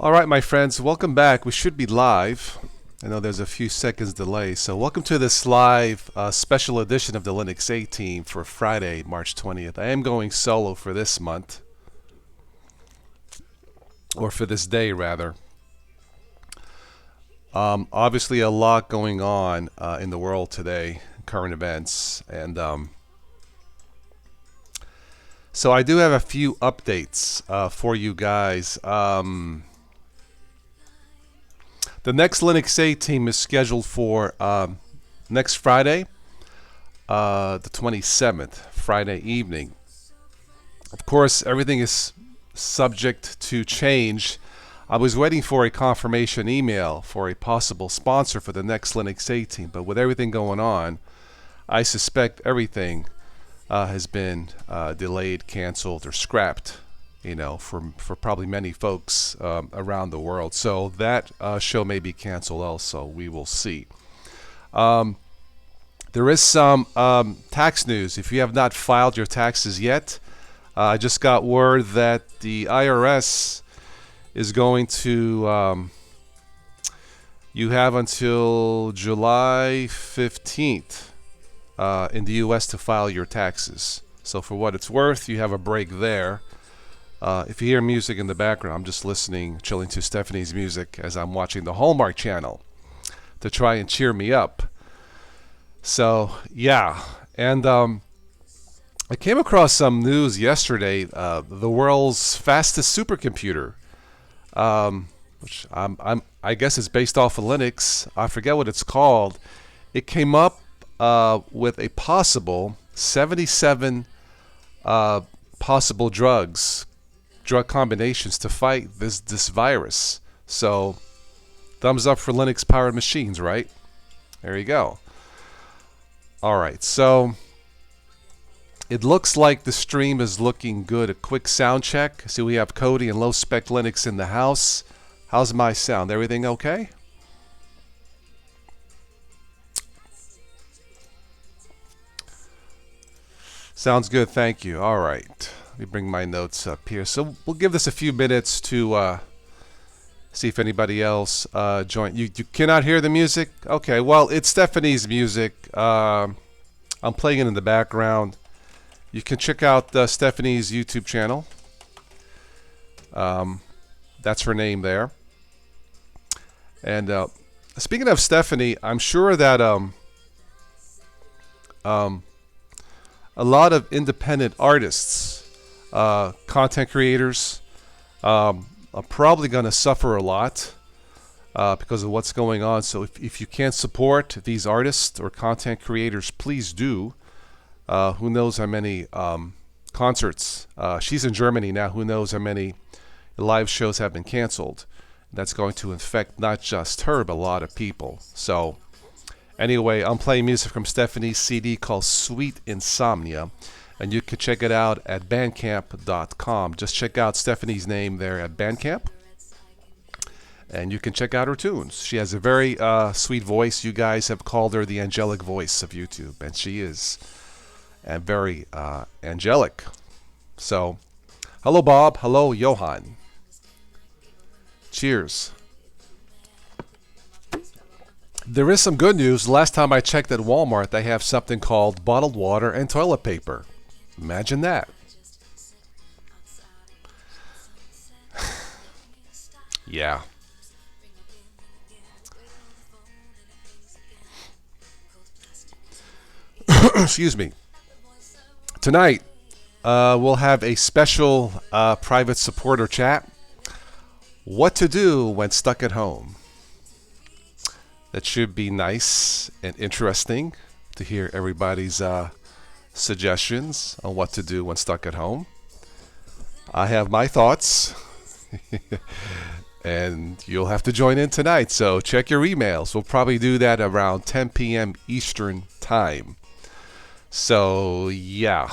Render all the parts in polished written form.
All right, my friends, welcome back. We should be live. I know there's a few seconds delay. So welcome to this live special edition of the Linux A Team for Friday, March 20th. I am going solo for this month, or for this day, rather. Obviously, a lot going on in the world today, current events. And so I do have a few updates for you guys. The next Linux A Team is scheduled for next Friday, the 27th, Friday evening. Of course, everything is subject to change. I was waiting for a confirmation email for a possible sponsor for the next Linux A Team, but with everything going on, I suspect everything has been delayed, canceled, or scrapped. You know, for probably many folks around the world. So that show may be canceled also. We will see. There is some tax news. If you have not filed your taxes yet, I just got word that the IRS is going to, you have until July 15th in the US to file your taxes. So for what it's worth, you have a break there. If you hear music in the background, I'm just listening, chilling to Stephanie's music as I'm watching the Hallmark Channel to try and cheer me up. So, yeah. And I came across some news yesterday. The world's fastest supercomputer, which I guess is based off of Linux. I forget what it's called. It came up with a possible 77 possible drug combinations to fight this virus. So thumbs up for Linux powered machines, right? There you go. All right, so it looks like the stream is looking good. A quick sound check. See, we have Cody and Low Spec Linux in the house. How's my sound? Everything okay? Sounds good, thank you. All right. Let me bring my notes up here. So we'll give this a few minutes to see if anybody else join. You cannot hear the music? Okay, well, it's Stephanie's music. I'm playing it in the background. You can check out Stephanie's YouTube channel. That's her name there. And speaking of Stephanie, I'm sure that a lot of independent artists, content creators, are probably going to suffer a lot because of what's going on. So if you can't support these artists or content creators, please do. Who knows how many concerts. She's in Germany now. Who knows how many live shows have been canceled. That's going to infect not just her, but a lot of people. So anyway, I'm playing music from Stephanie's CD called Sweet Insomnia. And you can check it out at bandcamp.com. Just check out Stephanie's name there at Bandcamp. And you can check out her tunes. She has a very sweet voice. You guys have called her the angelic voice of YouTube. And she is very angelic. So, hello, Bob. Hello, Johan. Cheers. There is some good news. Last time I checked at Walmart, they have something called bottled water and toilet paper. Imagine that. Yeah. Excuse me. Tonight, we'll have a special private supporter chat. What to do when stuck at home. That should be nice and interesting to hear everybody's suggestions on what to do when stuck at home. I have my thoughts. And you'll have to join in tonight, so check your emails. We'll probably do that around 10 p.m. Eastern Time. So, yeah.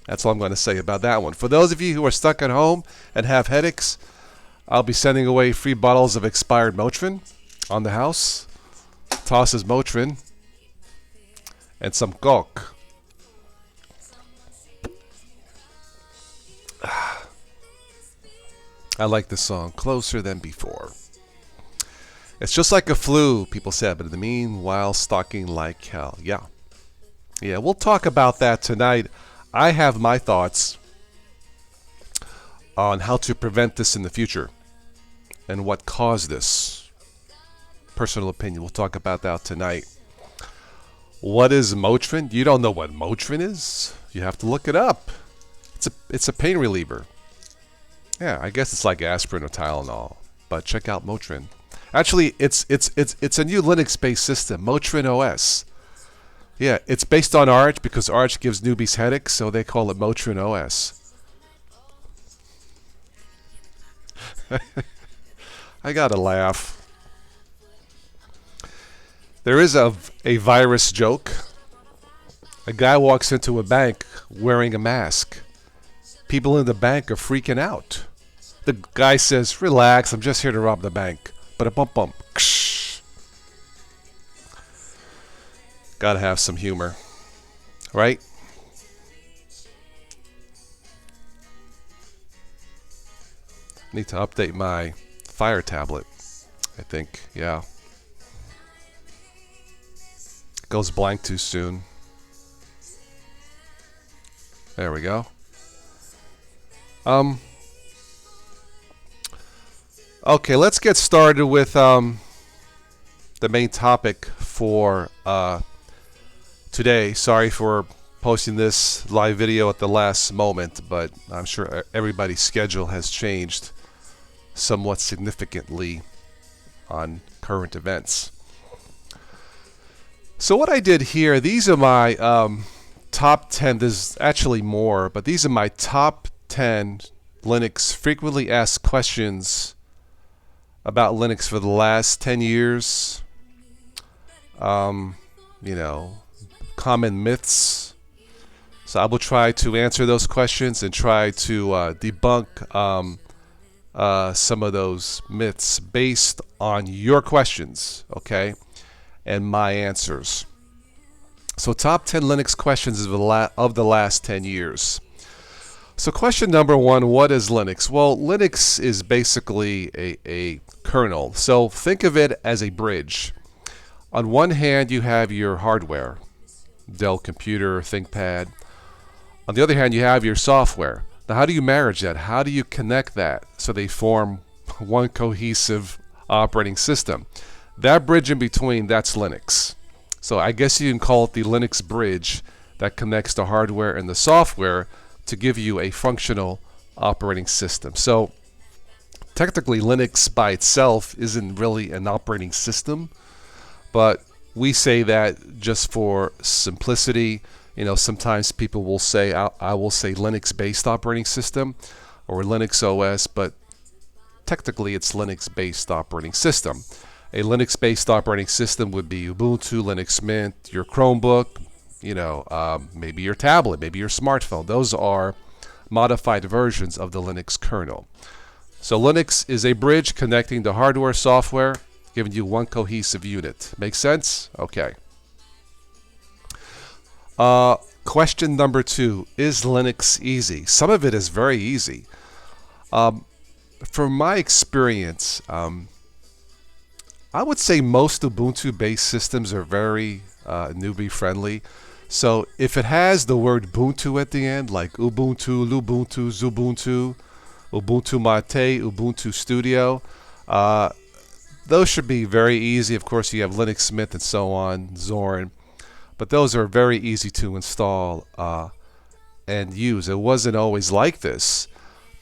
That's all I'm going to say about that one. For those of you who are stuck at home and have headaches, I'll be sending away free bottles of expired Motrin on the house. Tosses Motrin. And some Coke. I like this song, Closer Than Before. It's just like a flu, people said, but in the meanwhile, stalking like hell. Yeah. Yeah, we'll talk about that tonight. I have my thoughts on how to prevent this in the future and what caused this. Personal opinion. We'll talk about that tonight. What is Motrin? You don't know what Motrin is? You have to look it up. It's a pain reliever. Yeah, I guess it's like aspirin or Tylenol, but check out Motrin. Actually, it's a new Linux-based system, Motrin OS. Yeah, it's based on Arch because Arch gives newbies headaches, so they call it Motrin OS. I gotta laugh. There is a virus joke. A guy walks into a bank wearing a mask. People in the bank are freaking out. The guy says, "Relax, I'm just here to rob the bank." But a bump bump. Gotta have some humor, right? Need to update my Fire tablet, I think. Yeah. Goes blank too soon. There we go. Okay, let's get started with the main topic for today. Sorry for posting this live video at the last moment, but I'm sure everybody's schedule has changed somewhat significantly on current events. So what I did here, these are my top 10, there's actually more, but these are my top 10 Linux frequently asked questions about Linux for the last 10 years. You know, common myths. So I will try to answer those questions and try to debunk some of those myths based on your questions, okay, and my answers. So top 10 Linux questions of the last 10 years. So question number one, what is Linux? Well, Linux is basically a kernel. So think of it as a bridge. On one hand, you have your hardware, Dell computer, Thinkpad. On the other hand, you have your software. Now, how do you marriage that? How do you connect that so they form one cohesive operating system? That bridge in between, that's Linux. So I guess you can call it the Linux bridge that connects the hardware and the software to give you a functional operating system. So technically, Linux by itself isn't really an operating system, but we say that just for simplicity. You know, sometimes people will say, I will say Linux-based operating system or Linux OS, but technically it's Linux-based operating system. A Linux-based operating system would be Ubuntu, Linux Mint, your Chromebook, you know, maybe your tablet, maybe your smartphone. Those are modified versions of the Linux kernel. So Linux is a bridge connecting the hardware, software, giving you one cohesive unit. Make sense? Okay. Question number two, is Linux easy? Some of it is very easy. From my experience, I would say most Ubuntu-based systems are very newbie-friendly. So if it has the word Ubuntu at the end, like Ubuntu, Lubuntu, Xubuntu, Ubuntu Mate, Ubuntu Studio, those should be very easy. Of course, you have Linux Mint and so on, Zorn. But those are very easy to install and use. It wasn't always like this,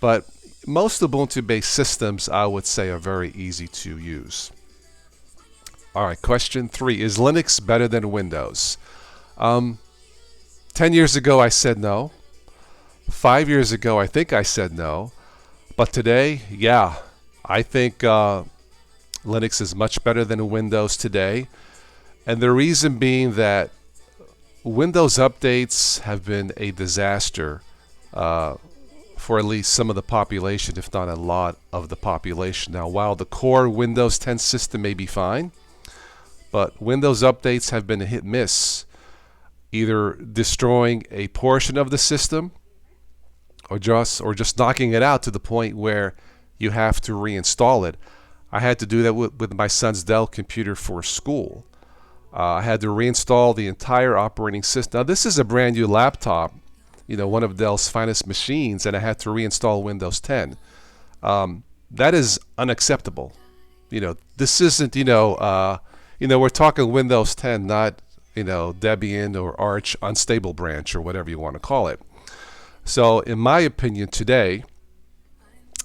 but most Ubuntu-based systems, I would say, are very easy to use. All right, question three, is Linux better than Windows? 10 years ago, I said no. 5 years ago, I think I said no. But today, yeah, I think Linux is much better than Windows today. And the reason being that Windows updates have been a disaster for at least some of the population, if not a lot of the population. Now, while the core Windows 10 system may be fine, but Windows updates have been a hit-miss, either destroying a portion of the system or just knocking it out to the point where you have to reinstall it. I had to do that with my son's Dell computer for school. I had to reinstall the entire operating system. Now, this is a brand new laptop, one of Dell's finest machines, and I had to reinstall Windows 10. That is unacceptable. This isn't, we're talking Windows 10, not, Debian or Arch unstable branch or whatever you want to call it. So, in my opinion, today,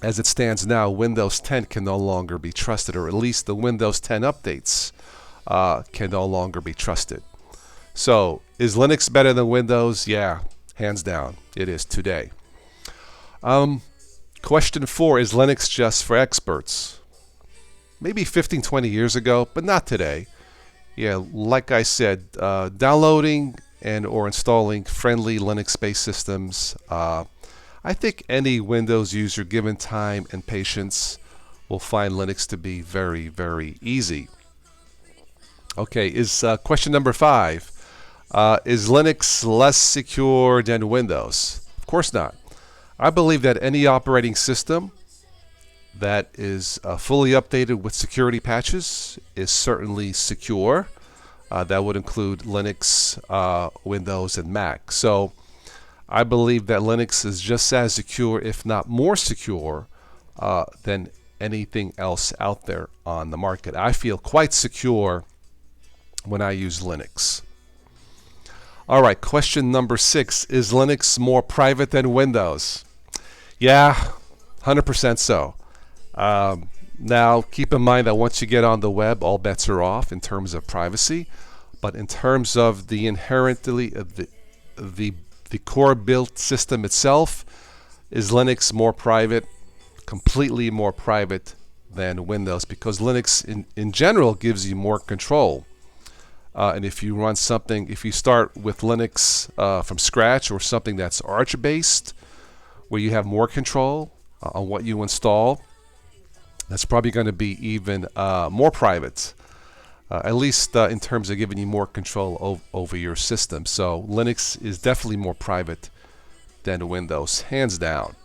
as it stands now, Windows 10 can no longer be trusted, or at least the Windows 10 updates can no longer be trusted. So, is Linux better than Windows? Yeah, hands down, it is today. Question 4, is Linux just for experts? Maybe 15, 20 years ago, but not today. Yeah, like I said, downloading and or installing friendly Linux-based systems, I think any Windows user, given time and patience, will find Linux to be very, very easy. Okay, is question number 5. Is Linux less secure than Windows? Of course not. I believe that any operating system that is fully updated with security patches is certainly secure. That would include Linux, Windows, and Mac. So I believe that Linux is just as secure, if not more secure, than anything else out there on the market. I feel quite secure when I use Linux. All right, question number 6. Is Linux more private than Windows? Yeah, 100% so. Now, keep in mind that once you get on the web, all bets are off in terms of privacy. But in terms of the inherently, the core built system itself, is Linux more private? Completely more private than Windows, because Linux in general gives you more control. And if you run something, if you start with Linux from scratch, or something that's Arch based, where you have more control on what you install, that's probably going to be even more private, at least in terms of giving you more control over your system. So Linux is definitely more private than Windows, hands down.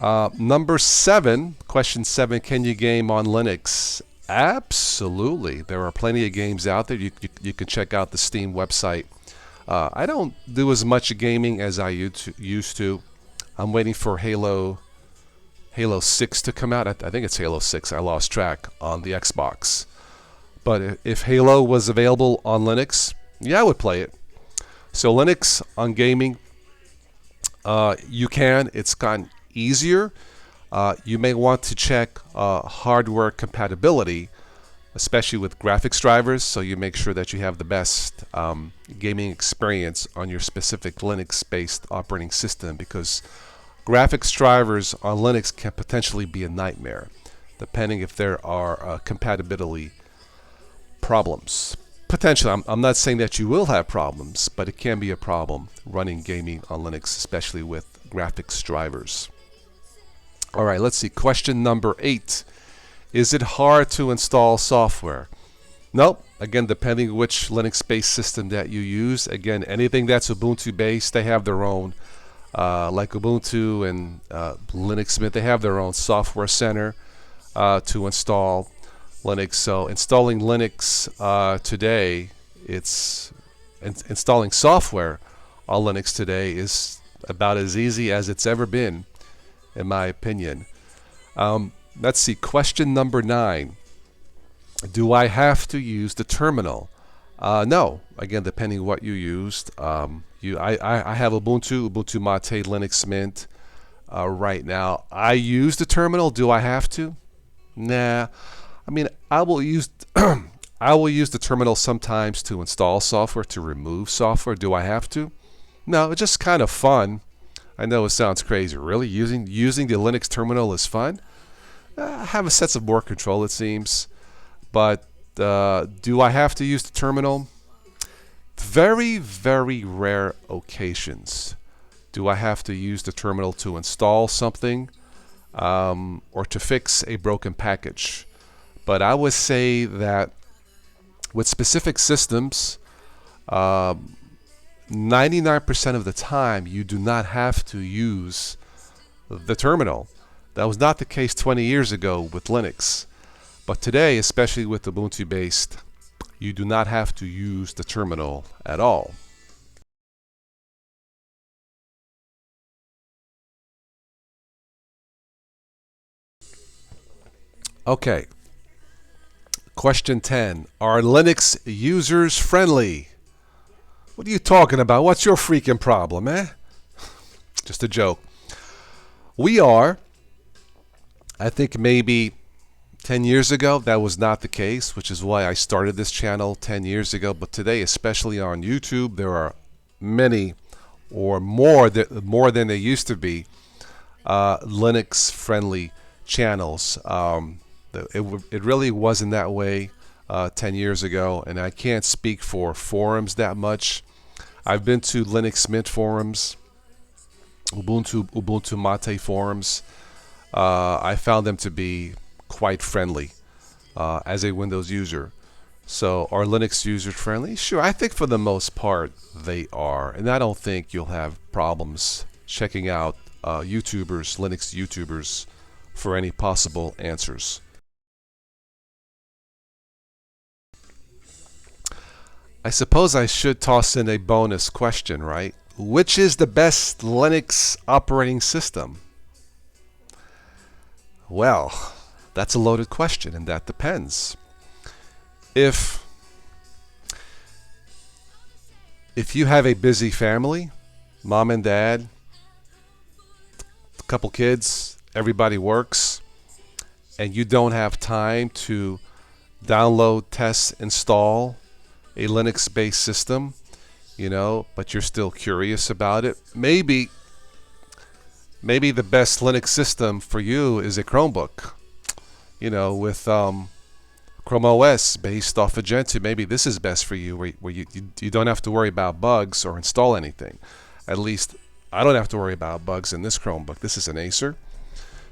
Number 7, question 7, can you game on Linux? Absolutely. There are plenty of games out there. You can check out the Steam website. I don't do as much gaming as I used to. I'm waiting for Halo 6 to come out. I think it's Halo 6. I lost track on the Xbox. But if Halo was available on Linux, yeah, I would play it. So Linux on gaming, you can. It's gotten easier. You may want to check hardware compatibility, especially with graphics drivers, so you make sure that you have the best gaming experience on your specific Linux-based operating system, because graphics drivers on Linux can potentially be a nightmare, depending if there are compatibility problems. Potentially, I'm not saying that you will have problems, but it can be a problem running gaming on Linux, especially with graphics drivers. All right, let's see. Question number 8. Is it hard to install software? Nope. Again, depending which Linux-based system that you use. Again, anything that's Ubuntu-based, they have their own, like Ubuntu and Linux Mint, they have their own software center to install Linux. So installing Linux today, installing software on Linux today is about as easy as it's ever been, in my opinion. Let's see, question number 9. Do I have to use the terminal? No. Again, depending what you used. I have Ubuntu Mate, Linux Mint right now. I use the terminal. Do I have to? Nah. I mean, I will use the terminal sometimes to install software, to remove software. Do I have to? No, it's just kind of fun. I know it sounds crazy. Really? Using the Linux terminal is fun? I have a sense of more control, it seems. But do I have to use the terminal? Very, very rare occasions do I have to use the terminal to install something or to fix a broken package. But I would say that with specific systems, 99% of the time, you do not have to use the terminal. That was not the case 20 years ago with Linux. But today, especially with Ubuntu based, you do not have to use the terminal at all. Okay. Question 10. Are Linux users friendly? What are you talking about? What's your freaking problem, eh? Just a joke. We are. I think maybe 10 years ago that was not the case, which is why I started this channel 10 years ago. But today, especially on YouTube, there are many or more than there used to be Linux friendly channels. It really wasn't that way 10 years ago, and I can't speak for forums that much. I've been to Linux Mint forums, Ubuntu Mate forums. I found them to be quite friendly as a Windows user. So are Linux users friendly? Sure, I think for the most part they are, and I don't think you'll have problems checking out Linux YouTubers for any possible answers. I suppose I should toss in a bonus question, right? Which is the best Linux operating system? Well, that's a loaded question, and that depends. If you have a busy family, mom and dad, a couple kids, everybody works, and you don't have time to download, test, install a Linux-based system, but you're still curious about it, maybe the best Linux system for you is a Chromebook, with Chrome OS based off of Gentoo. Maybe this is best for you, where you don't have to worry about bugs or install anything. At least I don't have to worry about bugs in this Chromebook. This is an Acer.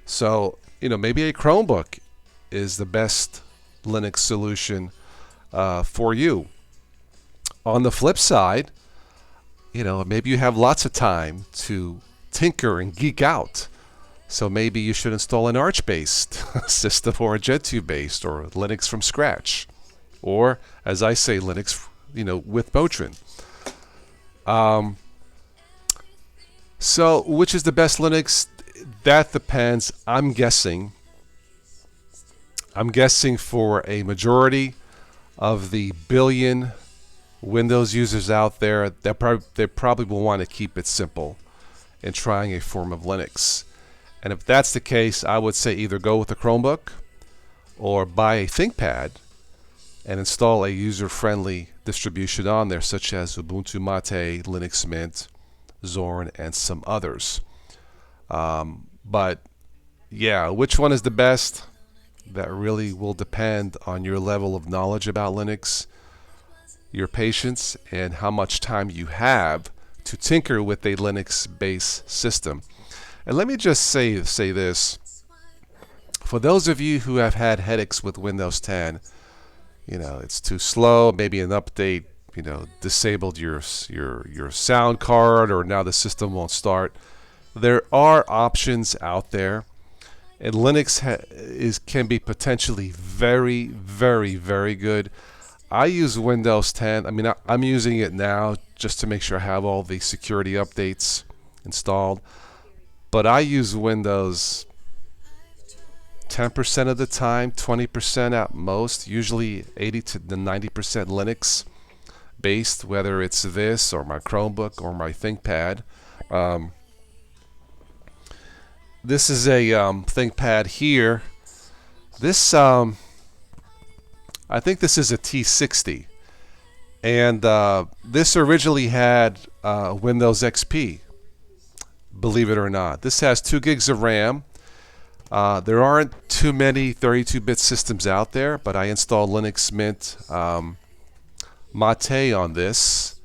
So, maybe a Chromebook is the best Linux solution for you. On the flip side, maybe you have lots of time to tinker and geek out. So maybe you should install an Arch-based system or a Gentoo-based or Linux from scratch. Or, as I say, Linux, with Motrin. So which is the best Linux? That depends. I'm guessing for a majority of the billion Windows users out there, they probably will want to keep it simple in trying a form of Linux. And if that's the case, I would say either go with a Chromebook or buy a Thinkpad and install a user-friendly distribution on there, such as Ubuntu Mate, Linux Mint, Zorn, and some others. But yeah, which one is the best? That really will depend on your level of knowledge about Linux, your patience, and how much time you have to tinker with a Linux-based system. And let me just say this. For those of you who have had headaches with Windows 10, it's too slow, maybe an update, disabled your sound card, or now the system won't start. There are options out there, and Linux can be potentially very, very, very good. I use Windows 10. I'm using it now just to make sure I have all the security updates installed. But I use Windows 10% of the time, 20% at most, usually 80 to 90% Linux based, whether it's this or my Chromebook or my Thinkpad. This is a Thinkpad here. This I think this is a T60, and this originally had Windows XP. Believe it or not, this has 2 gigs of RAM. There aren't too many 32-bit systems out there, but I installed Linux Mint Mate on this,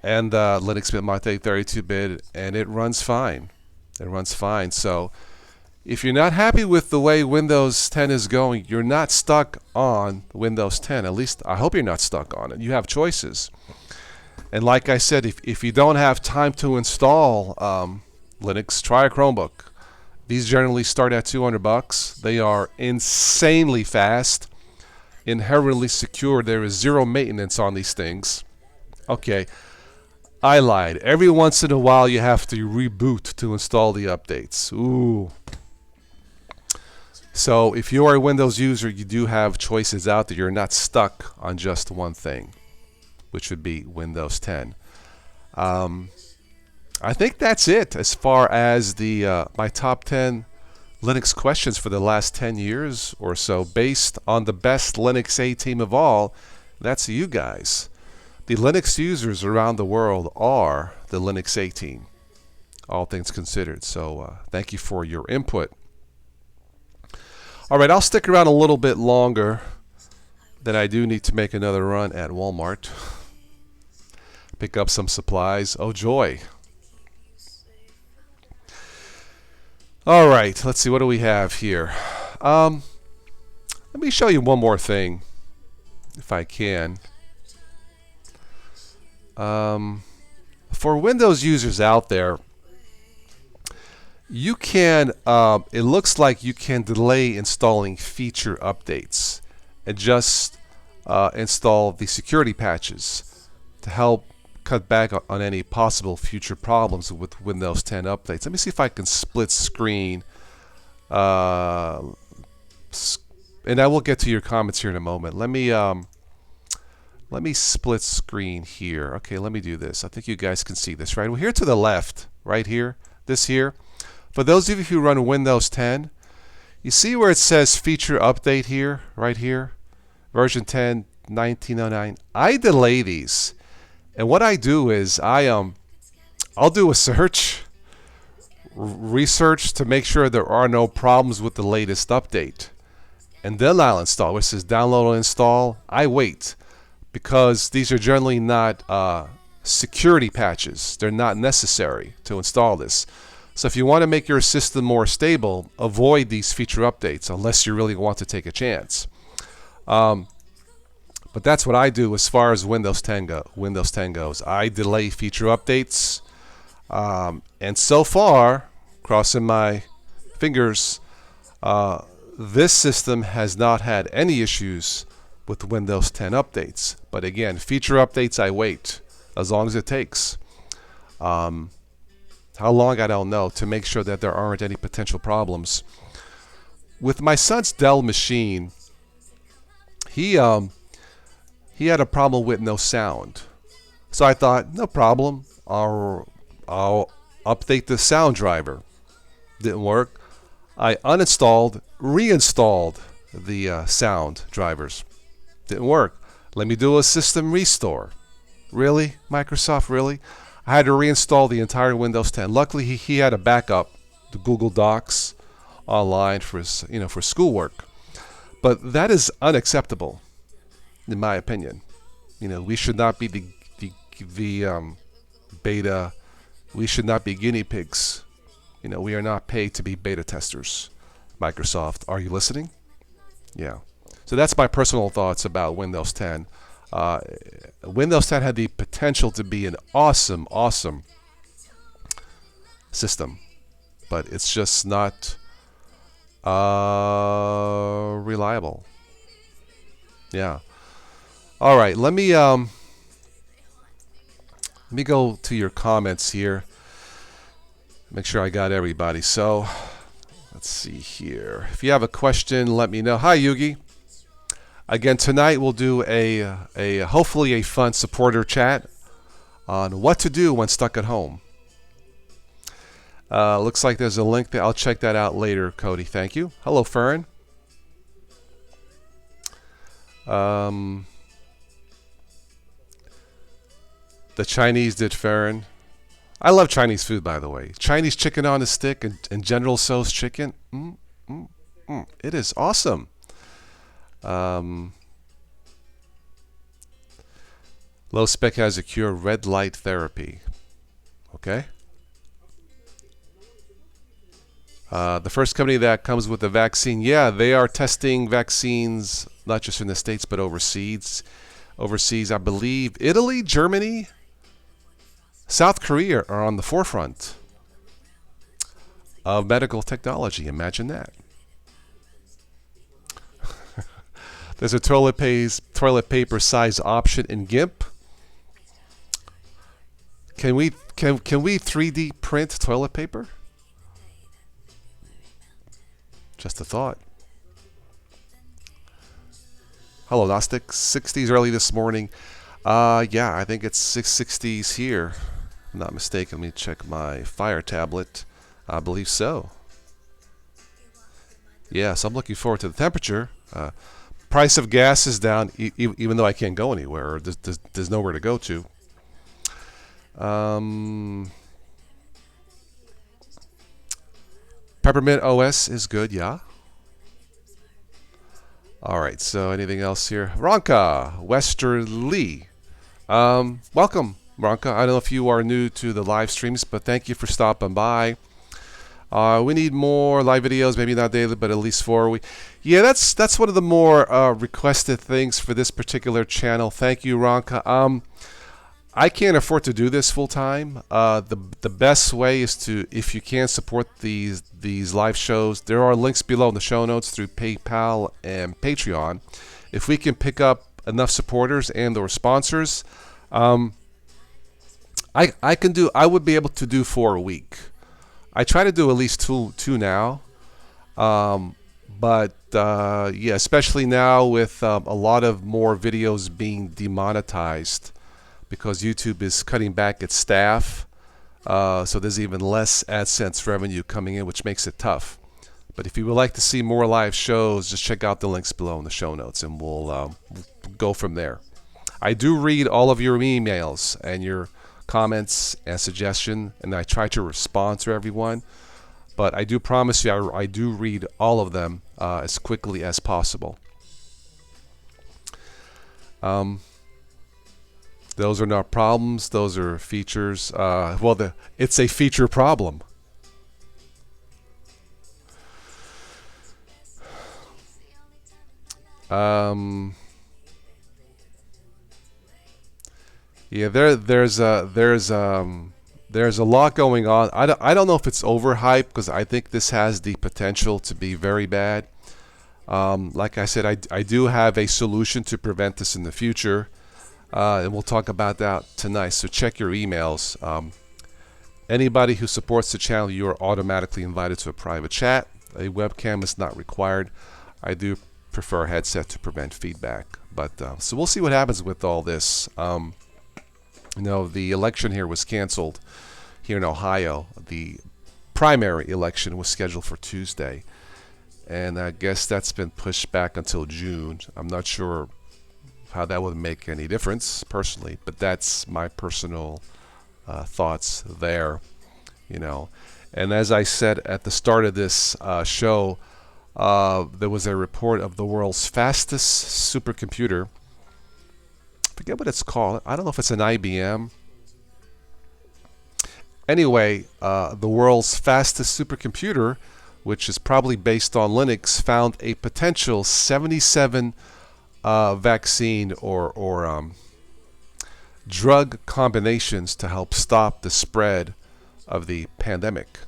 and Linux Mint Mate 32-bit, and it runs fine. It runs fine. So if you're not happy with the way Windows 10 is going, you're not stuck on Windows 10. At least I hope you're not stuck on it. You have choices. And like I said, if you don't have time to install Linux, try a Chromebook. These generally start at 200 bucks. They are insanely fast, inherently secure. There is zero maintenance on these things. Okay, I lied. Every once in a while you have to reboot to install the updates. Ooh. So if you are a Windows user, you do have choices out there. You're not stuck on just one thing, which would be Windows 10. I think that's it as far as the my top 10 Linux questions for the last 10 years or so, based on the best Linux A team of all. That's you guys. The Linux users around the world are the Linux A team, all things considered. So thank you for your input. All right, I'll stick around a little bit longer than I do need to make another run at Walmart. Pick up some supplies. Oh, joy. All right, let's see. What do we have here? Let me show you one more thing, if I can. For Windows users out there, you can, it looks like you can delay installing feature updates and just install the security patches to help cut back on any possible future problems with Windows 10 updates. Let me see if I can split screen. And I will get to your comments here in a moment. Let me split screen here. Okay, let me do this. I think you guys can see this, right? Well, here to the left, right here, this here. For those of you who run Windows 10, you see where it says feature update here, right here, version 10, 1909. I delay these, and what I do is I'll do a search, research to make sure there are no problems with the latest update, and then I'll install. Where it says download and install, I wait, because these are generally not security patches. They're not necessary to install this. So if you want to make your system more stable, avoid these feature updates unless you really want to take a chance. But that's what I do as far as Windows 10 goes. I delay feature updates, and so far, crossing my fingers, this system has not had any issues with Windows 10 updates. But again, feature updates, I wait as long as it takes. How long, I don't know, to make sure that there aren't any potential problems. With my son's Dell machine, he had a problem with no sound. So I thought, no problem, I'll update the sound driver. Didn't work. I uninstalled, reinstalled the sound drivers. Didn't work. Let me do a system restore. Really, Microsoft, really? I had to reinstall the entire Windows 10. Luckily, he had a backup, the Google Docs, online for his, for schoolwork. But that is unacceptable, in my opinion. We should not be the beta. We should not be guinea pigs. We are not paid to be beta testers. Microsoft, are you listening? Yeah. So that's my personal thoughts about Windows 10. Windows 10 had the potential to be an awesome, awesome system, but it's just not reliable. Yeah. All right. Let me go to your comments here. Make sure I got everybody. So let's see here. If you have a question, let me know. Hi, Yugi. Again, tonight we'll do a hopefully a fun supporter chat on what to do when stuck at home. Looks like there's a link there. I'll check that out later, Cody. Thank you. Hello, Fern. The Chinese did Fern. I love Chinese food, by the way. Chinese chicken on a stick and General Tso's chicken. It is awesome. Low spec has a cure, red light therapy. Okay. The first company that comes with the vaccine, yeah, they are testing vaccines not just in the States but overseas. Overseas, I believe Italy, Germany, South Korea are on the forefront. of medical technology. Imagine that. There's a toilet paper size option in GIMP. Can we 3D print toilet paper? Just a thought. Hello, Gnostic. 60s early this morning. Yeah, I think it's 660s here. If I'm not mistaken. Let me check my Fire tablet. I believe so. Yeah, so I'm looking forward to the temperature. Price of gas is down, even though I can't go anywhere. Or there's nowhere to go to. Peppermint OS is good, yeah. All right, so anything else here? Ronka Westerly. Welcome, Ronka. I don't know if you are new to the live streams, but thank you for stopping by. We need more live videos, maybe not daily, but at least 4 a week. Yeah, that's one of the more requested things for this particular channel. Thank you, Ronka. I can't afford to do this full time. The best way is to, if you can support these live shows, there are links below in the show notes through PayPal and Patreon. If we can pick up enough supporters and/or sponsors, I would be able to do 4 a week. I try to do at least two now, but yeah, especially now with a lot of more videos being demonetized because YouTube is cutting back its staff, so there's even less AdSense revenue coming in, which makes it tough. But if you would like to see more live shows, just check out the links below in the show notes, and we'll go from there. I do read all of your emails and your comments and suggestion, and I try to respond to everyone, but I do promise you I do read all of them as quickly as possible. Those are not problems, those are features. Well, it's a feature problem. Yeah, there's a lot going on. I don't know if it's overhyped, because I think this has the potential to be very bad. Like I said, I do have a solution to prevent this in the future, and we'll talk about that tonight. So check your emails. Anybody who supports the channel, you are automatically invited to a private chat. A webcam is not required. I do prefer a headset to prevent feedback. But so we'll see what happens with all this. You know, the election here was canceled here in Ohio. The primary election was scheduled for Tuesday, and I guess that's been pushed back until June. I'm not sure how that would make any difference personally, but that's my personal thoughts there. You know, and as I said at the start of this show, there was a report of the world's fastest supercomputer. Forget what it's called. I don't know if it's an IBM. Anyway, the world's fastest supercomputer, which is probably based on Linux, found a potential 77 vaccine or drug combinations to help stop the spread of the pandemic.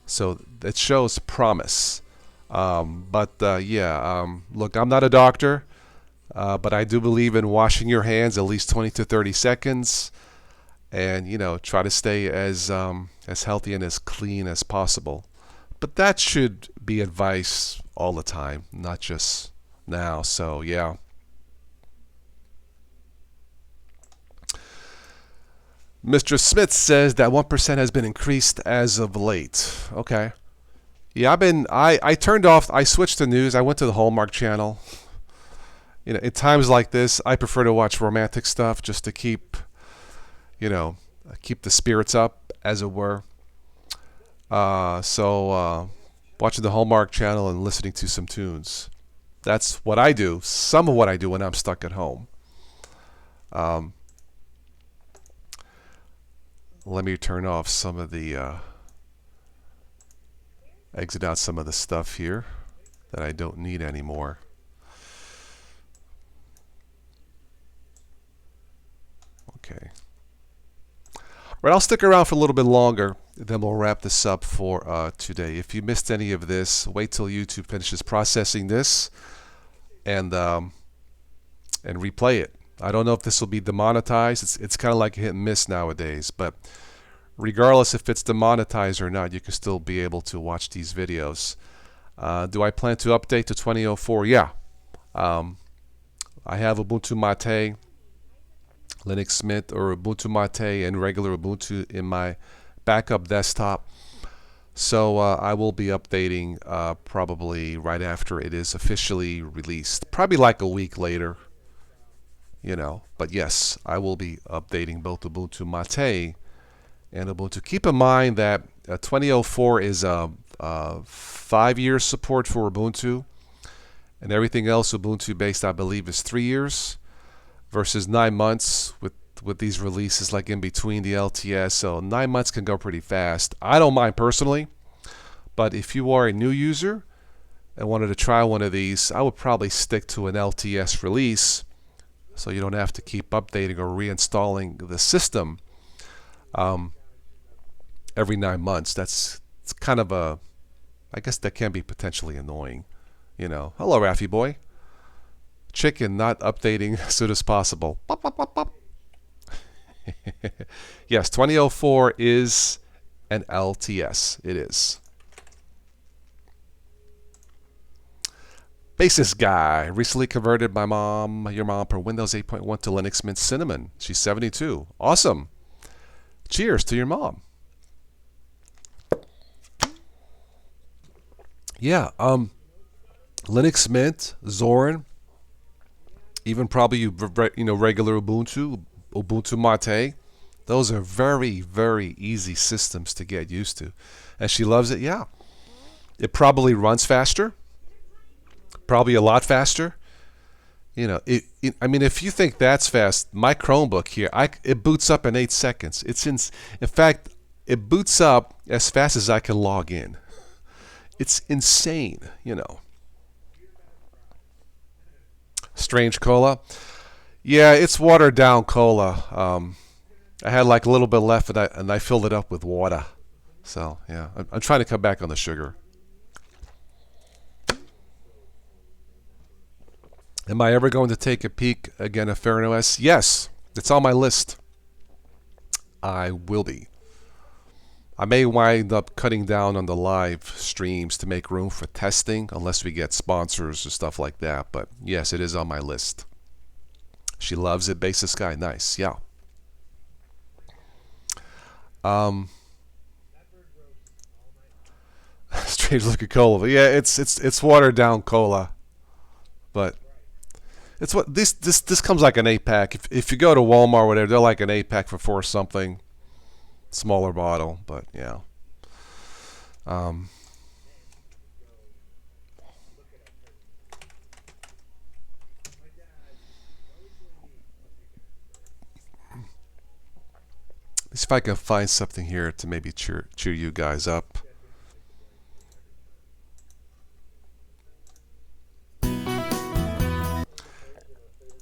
So it shows promise. Look, I'm not a doctor. But I do believe in washing your hands at least 20 to 30 seconds, and try to stay as healthy and as clean as possible. But that should be advice all the time, not just now. So yeah. Mr. Smith says that 1% has been increased as of late. Okay. Yeah, I turned off. I switched to news. I went to the Hallmark Channel. At times like this, I prefer to watch romantic stuff just to keep the spirits up, as it were. So watching the Hallmark Channel and listening to some tunes. That's what I do. Some of what I do when I'm stuck at home. Let me turn off some of the exit out some of the stuff here that I don't need anymore. Okay. Right, I'll stick around for a little bit longer, then we'll wrap this up for today. If you missed any of this, wait till YouTube finishes processing this and replay it. I don't know if this will be demonetized. It's kind of like a hit and miss nowadays, but regardless if it's demonetized or not, you can still be able to watch these videos. Do I plan to update to 2004? Yeah. I have Ubuntu Mate, Linux Mint, or Ubuntu Mate and regular Ubuntu in my backup desktop. So I will be updating probably right after it is officially released. Probably like a week later, you know. But yes, I will be updating both Ubuntu Mate and Ubuntu. Keep in mind that 2004 is a 5-year support for Ubuntu, and everything else Ubuntu based, I believe, is 3 years versus 9 months with these releases like in between the LTS. So 9 months can go pretty fast. I don't mind personally, but if you are a new user and wanted to try one of these, I would probably stick to an LTS release so you don't have to keep updating or reinstalling the system every 9 months. It's kind of a, I guess that can be potentially annoying. You know, hello, Raffy boy. Chicken not updating as soon as possible. Pop, pop, pop, pop. Yes, 2004 is an LTS. It is. Basis guy recently converted your mom from Windows 8.1 to Linux Mint Cinnamon. She's 72. Awesome. Cheers to your mom. Yeah, Linux Mint, Zorin, even probably regular Ubuntu Mate. Those are very, very easy systems to get used to. And she loves it, yeah. It probably runs faster. Probably a lot faster. You know, I mean, if you think that's fast, my Chromebook here, it boots up in 8 seconds. In fact, it boots up as fast as I can log in. It's insane, you know. Strange cola. Yeah, it's watered down cola. I had like a little bit left, and I filled it up with water. So yeah, I'm trying to come back on the sugar. Am I ever going to take a peek again at Farron OS? Yes, it's on my list. I will be. I may wind up cutting down on the live streams to make room for testing, unless we get sponsors or stuff like that. But yes, it is on my list. She loves it. Basis guy, nice, yeah. Strange looking cola. Yeah, it's watered down cola, but it's what this comes like an 8-pack. If you go to Walmart or whatever, they're like an 8-pack for $4 something. Smaller bottle, but yeah. Let's see if I can find something here to maybe cheer you guys up.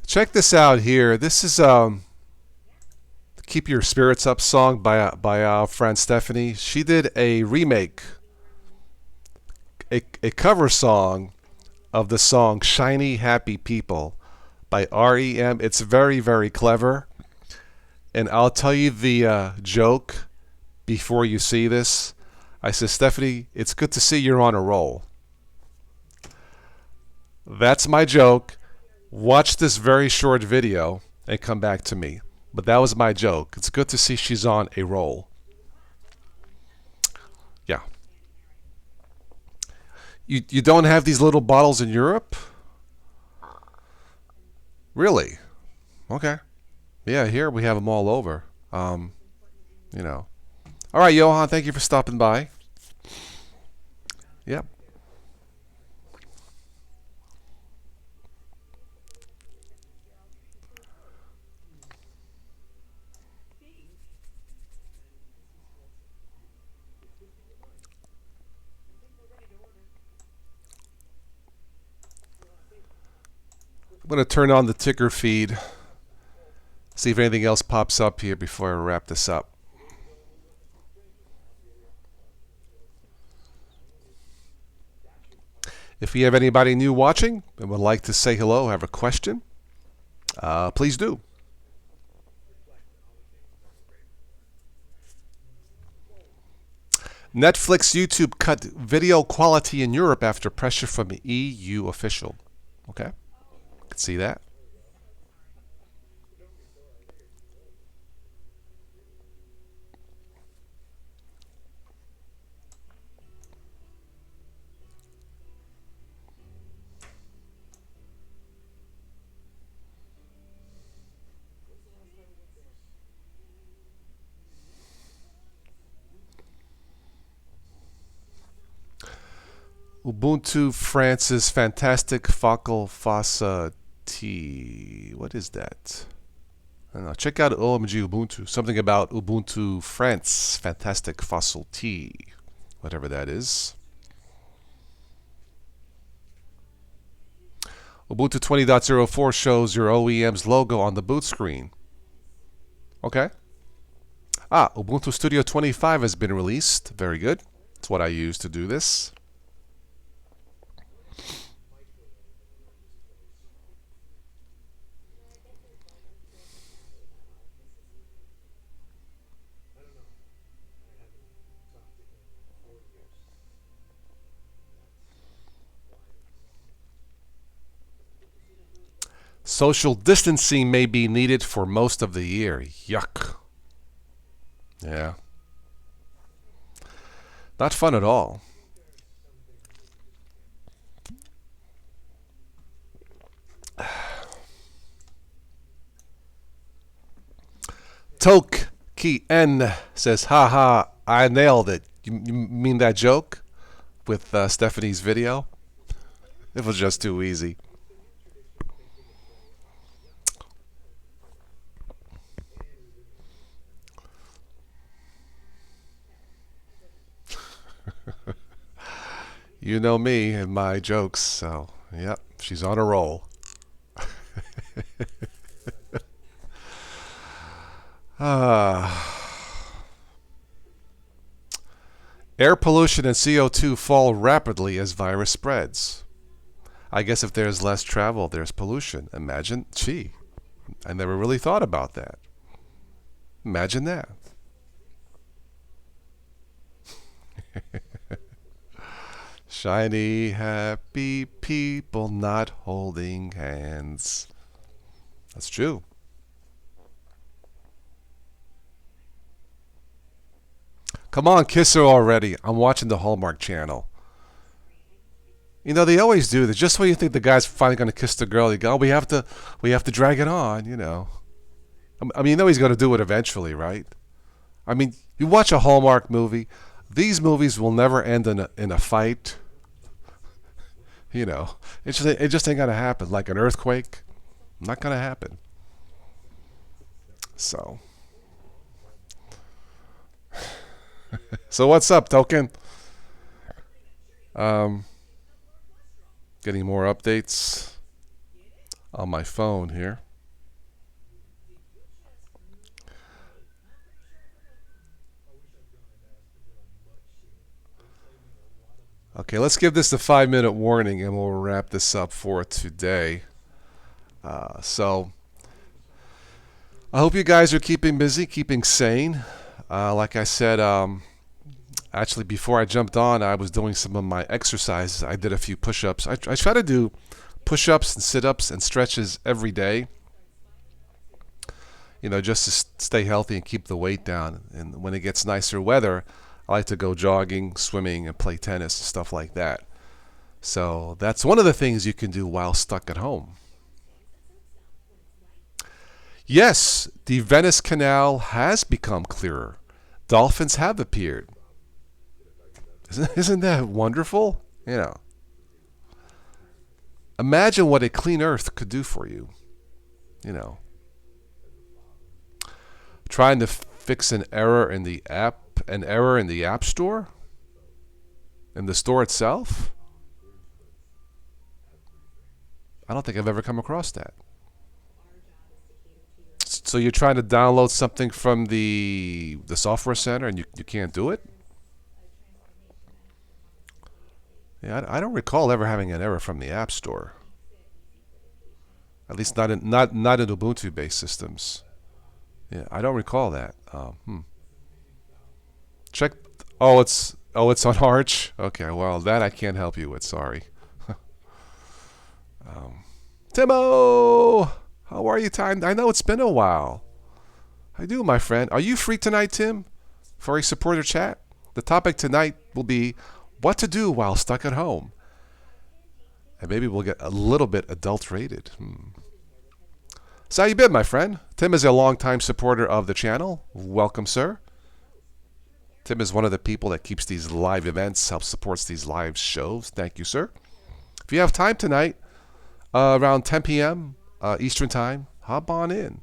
Check this out here. This is "Keep Your Spirits Up" song by our friend Stephanie. She did a remake, a cover song of the song "Shiny Happy People" by REM. It's very, very clever. And I'll tell you the joke before you see this. I said, Stephanie, it's good to see you're on a roll. That's my joke. Watch this very short video and come back to me. But that was my joke. It's good to see she's on a roll. Yeah. You don't have these little bottles in Europe? Really? Okay. Yeah, here we have them all over. You know. All right, Johan, thank you for stopping by. Yep. I'm going to turn on the ticker feed, see if anything else pops up here before I wrap this up. If you have anybody new watching and would like to say hello, have a question, please do. Netflix YouTube cut video quality in Europe after pressure from EU official. Okay, can see that. Ubuntu France's fantastic Focal Fossa T. What is that? I don't know. Check out OMG Ubuntu. Something about Ubuntu France fantastic fossil T. Whatever that is. Ubuntu 20.04 shows your OEM's logo on the boot screen. Okay. Ubuntu Studio 25 has been released. Very good. That's what I use to do this. Social distancing may be needed for most of the year. Yuck. Yeah. Not fun at all. Toke Key N says, haha, I nailed it. You mean that joke with Stephanie's video? It was just too easy. You know me and my jokes, so yep, she's on a roll. Air pollution and CO2 fall rapidly as virus spreads. I guess if there's less travel, there's pollution. Imagine, gee, I never really thought about that. Imagine that. Shiny, happy people not holding hands. That's true. Come on, kiss her already. I'm watching the Hallmark Channel. You know, they always do this. Just when you think the guy's finally going to kiss the girl, you go, we have to drag it on, you know. I mean, you know he's going to do it eventually, right? I mean, you watch a Hallmark movie. These movies will never end in a fight. You know, it just ain't going to happen. Like an earthquake, not going to happen. So. So what's up, Token? Getting more updates on my phone here. Okay, let's give this a 5-minute warning and we'll wrap this up for today. So I hope you guys are keeping busy, keeping sane. Like I said, actually before I jumped on, I was doing some of my exercises. I did a few push-ups. I try to do push-ups and sit-ups and stretches every day. You know, just to stay healthy and keep the weight down. And when it gets nicer weather, I like to go jogging, swimming, and play tennis and stuff like that. So that's one of the things you can do while stuck at home. Yes, the Venice Canal has become clearer. Dolphins have appeared. Isn't that wonderful? You know. Imagine what a clean earth could do for you. You know. Trying to fix an error in the app store? In the store itself? I don't think I've ever come across that. So you're trying to download something from the software center and you can't do it? Yeah, I don't recall ever having an error from the App Store. At least not in Ubuntu-based systems. Yeah, I don't recall that. Check. Oh, it's on Arch. Okay, well that I can't help you with. Sorry. Timo, how are you? Time? I know it's been a while. I do, my friend. Are you free tonight, Tim, for a supporter chat? The topic tonight will be what to do while stuck at home, and maybe we'll get a little bit adult-rated. So how you been, my friend? Tim is a longtime supporter of the channel. Welcome, sir. Tim is one of the people that keeps these live events, helps supports these live shows. Thank you, sir. If you have time tonight, around 10 p.m. Eastern Time, hop on in.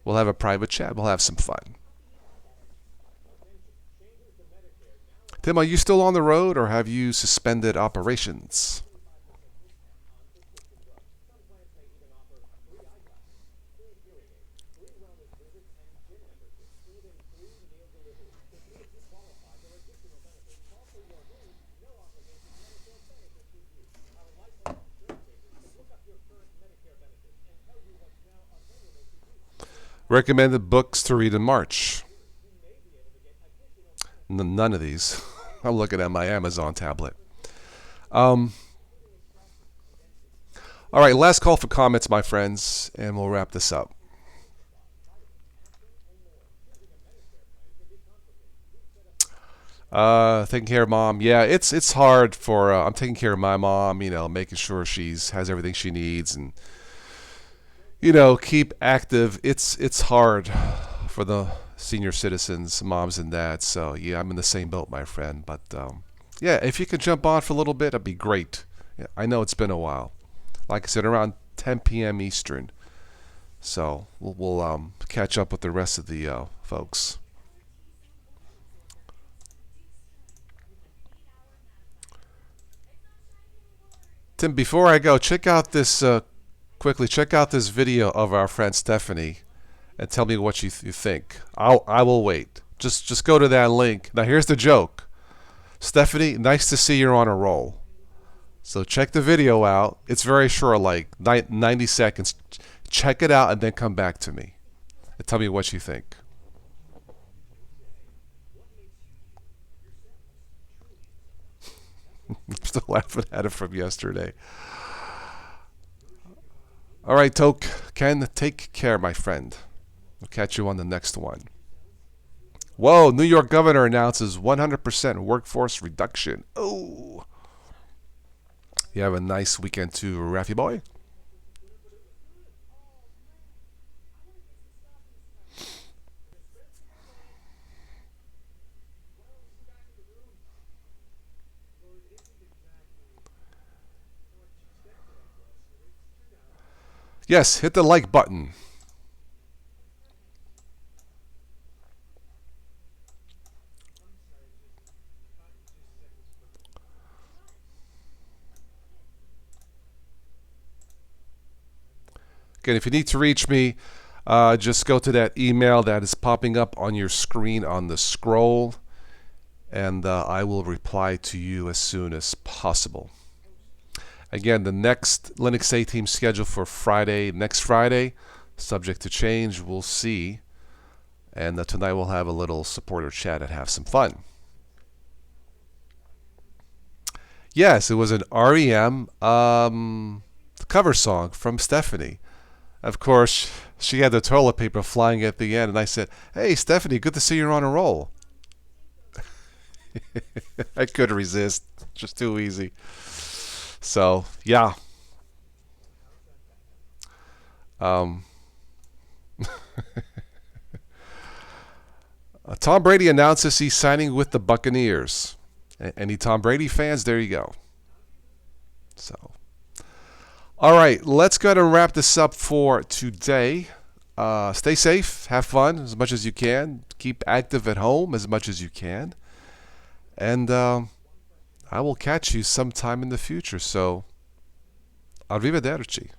We'll have a private chat. We'll have some fun. Tim, are you still on the road or have you suspended operations? Recommended books to read in March. None of these. I'm looking at my Amazon tablet. All right, last call for comments, my friends, and we'll wrap this up. Taking care of mom. Yeah, it's hard for. I'm taking care of my mom. Making sure has everything she needs, and keep active. It's hard for the senior citizens, moms and dads. So yeah, I'm in the same boat, my friend. But yeah, if you could jump on for a little bit, that'd be great. Yeah, I know it's been a while. Like I said, around 10 p.m. Eastern. So we'll catch up with the rest of the folks. Tim, before I go, check out this video of our friend Stephanie, and tell me what you think. I will wait. Just go to that link. Now here's the joke. Stephanie, nice to see you're on a roll. So check the video out. It's very short, like 90 seconds. Check it out and then come back to me and tell me what you think. I'm still laughing at it from yesterday. All right, Toke. Ken, take care, my friend. I'll catch you on the next one. Whoa, New York governor announces 100% workforce reduction. Oh. You have a nice weekend too, Raffy boy. Yes, hit the like button. Again, if you need to reach me, just go to that email that is popping up on your screen on the scroll, and I will reply to you as soon as possible. Again, the next Linux A-Team schedule for next Friday, subject to change, we'll see. And tonight we'll have a little supporter chat and have some fun. Yes, it was an REM cover song from Stephanie. Of course, she had the toilet paper flying at the end, and I said, "Hey, Stephanie, good to see you're on a roll." I couldn't resist. Just too easy. So, yeah. Tom Brady announces he's signing with the Buccaneers. Any Tom Brady fans? There you go. So, all right, let's go to wrap this up for today. Stay safe, have fun as much as you can, keep active at home as much as you can, and I will catch you sometime in the future. So, arrivederci.